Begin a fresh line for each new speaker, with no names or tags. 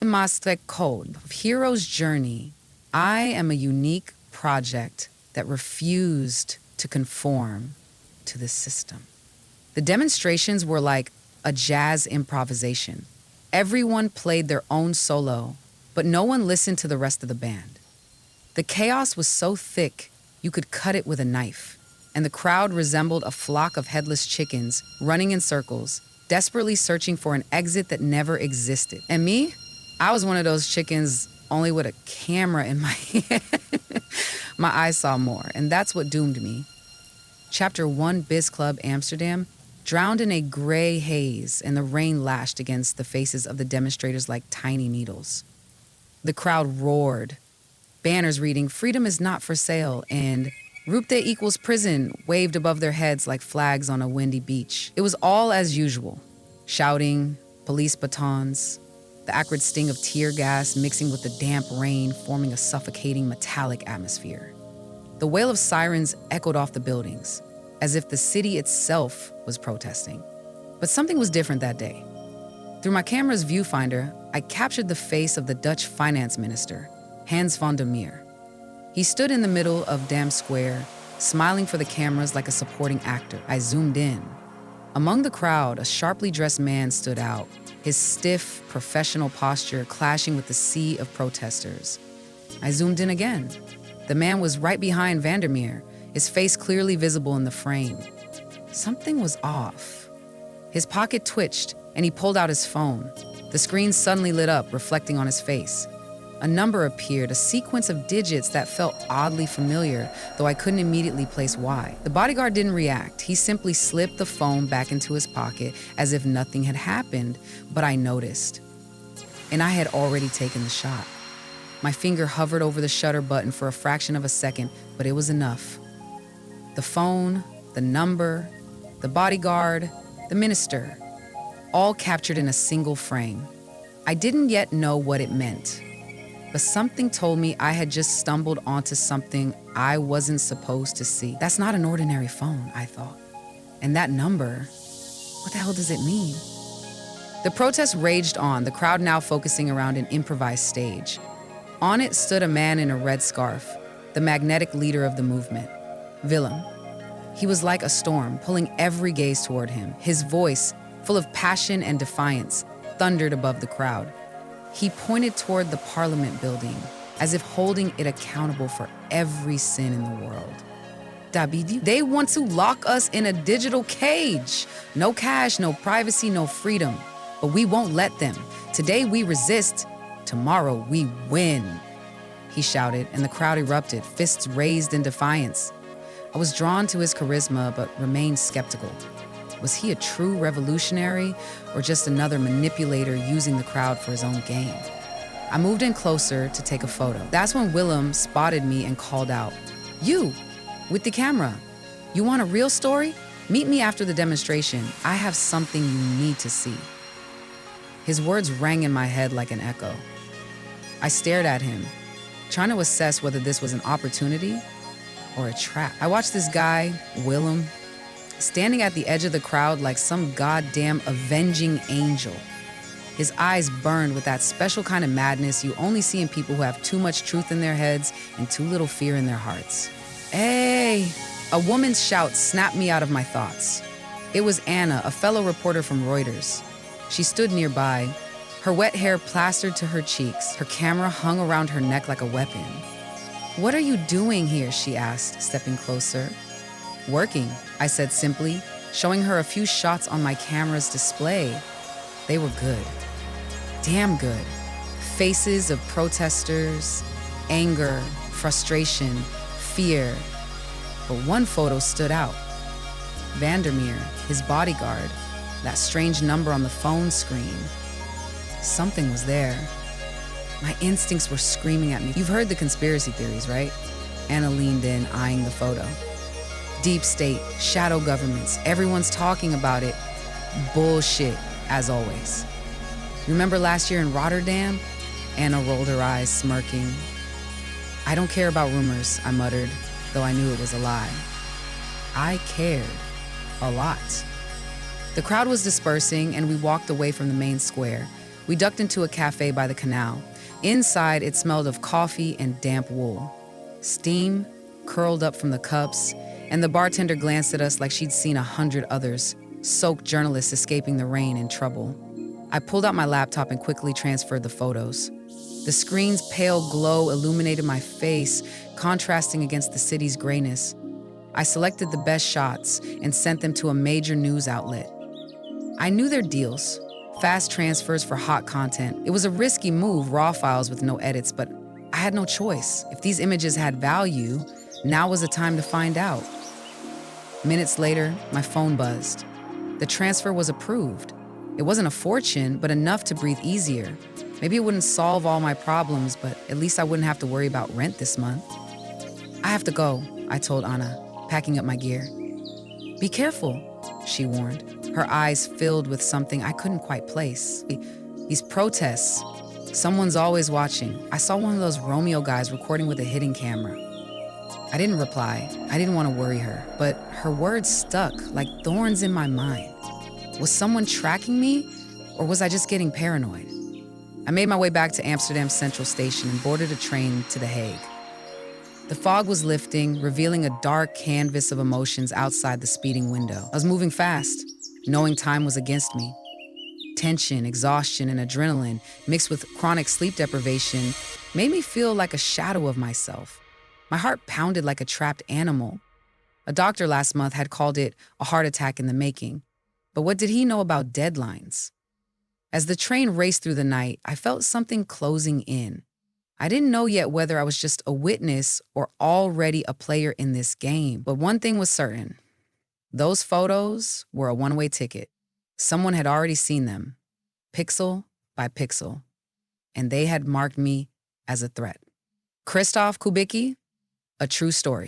Maastricht Code of Hero's Journey, I am a unique project that refused to conform to the system. The demonstrations were like a jazz improvisation. Everyone played their own solo, but no one listened to the rest of the band. The chaos was so thick, you could cut it with a knife, and the crowd resembled a flock of headless chickens running in circles, desperately searching for an exit that never existed. And me? I was one of those chickens, only with a camera in my hand. My eyes saw more, and that's what doomed me. Chapter 1 Biz Club Amsterdam drowned in a gray haze, and the rain lashed against the faces of the demonstrators like tiny needles. The crowd roared, banners reading, "Freedom is not for sale," and "Rupte equals prison" waved above their heads like flags on a windy beach. It was all as usual. Shouting, police batons, the acrid sting of tear gas mixing with the damp rain, forming a suffocating metallic atmosphere. The wail of sirens echoed off the buildings, as if the city itself was protesting. But something was different that day. Through my camera's viewfinder, I captured the face of the Dutch finance minister, Hans van der Meer. He stood in the middle of Dam Square, smiling for the cameras like a supporting actor. I zoomed in. Among the crowd, a sharply dressed man stood out, his stiff, professional posture clashing with the sea of protesters. I zoomed in again. The man was right behind Vandermeer, his face clearly visible in the frame. Something was off. His pocket twitched, and he pulled out his phone. The screen suddenly lit up, reflecting on his face. A number appeared, a sequence of digits that felt oddly familiar, though I couldn't immediately place why. The bodyguard didn't react. He simply slipped the phone back into his pocket as if nothing had happened, but I noticed. And I had already taken the shot. My finger hovered over the shutter button for a fraction of a second, but it was enough. The phone, the number, the bodyguard, the minister, all captured in a single frame. I didn't yet know what it meant, but something told me I had just stumbled onto something I wasn't supposed to see. That's not an ordinary phone, I thought. And that number, what the hell does it mean? The protest raged on, the crowd now focusing around an improvised stage. On it stood a man in a red scarf, the magnetic leader of the movement, Willem. He was like a storm, pulling every gaze toward him. His voice, full of passion and defiance, thundered above the crowd. He pointed toward the Parliament building, as if holding it accountable for every sin in the world. Dabidi, they want to lock us in a digital cage. No cash, no privacy, no freedom. But we won't let them. Today we resist. Tomorrow we win. He shouted, and the crowd erupted, fists raised in defiance. I was drawn to his charisma, but remained skeptical. Was he a true revolutionary or just another manipulator using the crowd for his own gain? I moved in closer to take a photo. That's when Willem spotted me and called out, "You, with the camera. You want a real story? Meet me after the demonstration. I have something you need to see." His words rang in my head like an echo. I stared at him, trying to assess whether this was an opportunity or a trap. I watched this guy, Willem, standing at the edge of the crowd like some goddamn avenging angel. His eyes burned with that special kind of madness you only see in people who have too much truth in their heads and too little fear in their hearts. "Hey!" A woman's shout snapped me out of my thoughts. It was Anna, a fellow reporter from Reuters. She stood nearby, her wet hair plastered to her cheeks, her camera hung around her neck like a weapon. "What are you doing here?" she asked, stepping closer. "Working," I said simply, showing her a few shots on my camera's display. They were good. Damn good. Faces of protesters, anger, frustration, fear. But one photo stood out. Vandermeer, his bodyguard, that strange number on the phone screen. Something was there. My instincts were screaming at me. You've heard the conspiracy theories, right? Anna leaned in, eyeing the photo. Deep state, shadow governments, everyone's talking about it. Bullshit, as always. Remember last year in Rotterdam? Anna rolled her eyes, smirking. "I don't care about rumors," I muttered, though I knew it was a lie. I cared. A lot. The crowd was dispersing, and we walked away from the main square, We ducked into a cafe by the canal. Inside, it smelled of coffee and damp wool. Steam curled up from the cups, and the bartender glanced at us like she'd seen 100 others, soaked journalists escaping the rain in trouble. I pulled out my laptop and quickly transferred the photos. The screen's pale glow illuminated my face, contrasting against the city's grayness. I selected the best shots and sent them to a major news outlet. I knew their deals, fast transfers for hot content. It was a risky move, raw files with no edits, but I had no choice. If these images had value, now was the time to find out. Minutes later, my phone buzzed. The transfer was approved. It wasn't a fortune, but enough to breathe easier. Maybe it wouldn't solve all my problems, but at least I wouldn't have to worry about rent this month. I have to go, I told Anna, packing up my gear. Be careful, she warned, her eyes filled with something I couldn't quite place. These protests, someone's always watching. I saw one of those Romeo guys recording with a hidden camera. I didn't reply. I didn't want to worry her, but her words stuck like thorns in my mind. Was someone tracking me, or was I just getting paranoid? I made my way back to Amsterdam Central Station and boarded a train to The Hague. The fog was lifting, revealing a dark canvas of emotions outside the speeding window. I was moving fast, knowing time was against me. Tension, exhaustion, and adrenaline, mixed with chronic sleep deprivation, made me feel like a shadow of myself. My heart pounded like a trapped animal. A doctor last month had called it a heart attack in the making. But what did he know about deadlines? As the train raced through the night, I felt something closing in. I didn't know yet whether I was just a witness or already a player in this game. But one thing was certain. Those photos were a one-way ticket. Someone had already seen them, pixel by pixel, and they had marked me as a threat. Krzysztof Kubicki, a true story.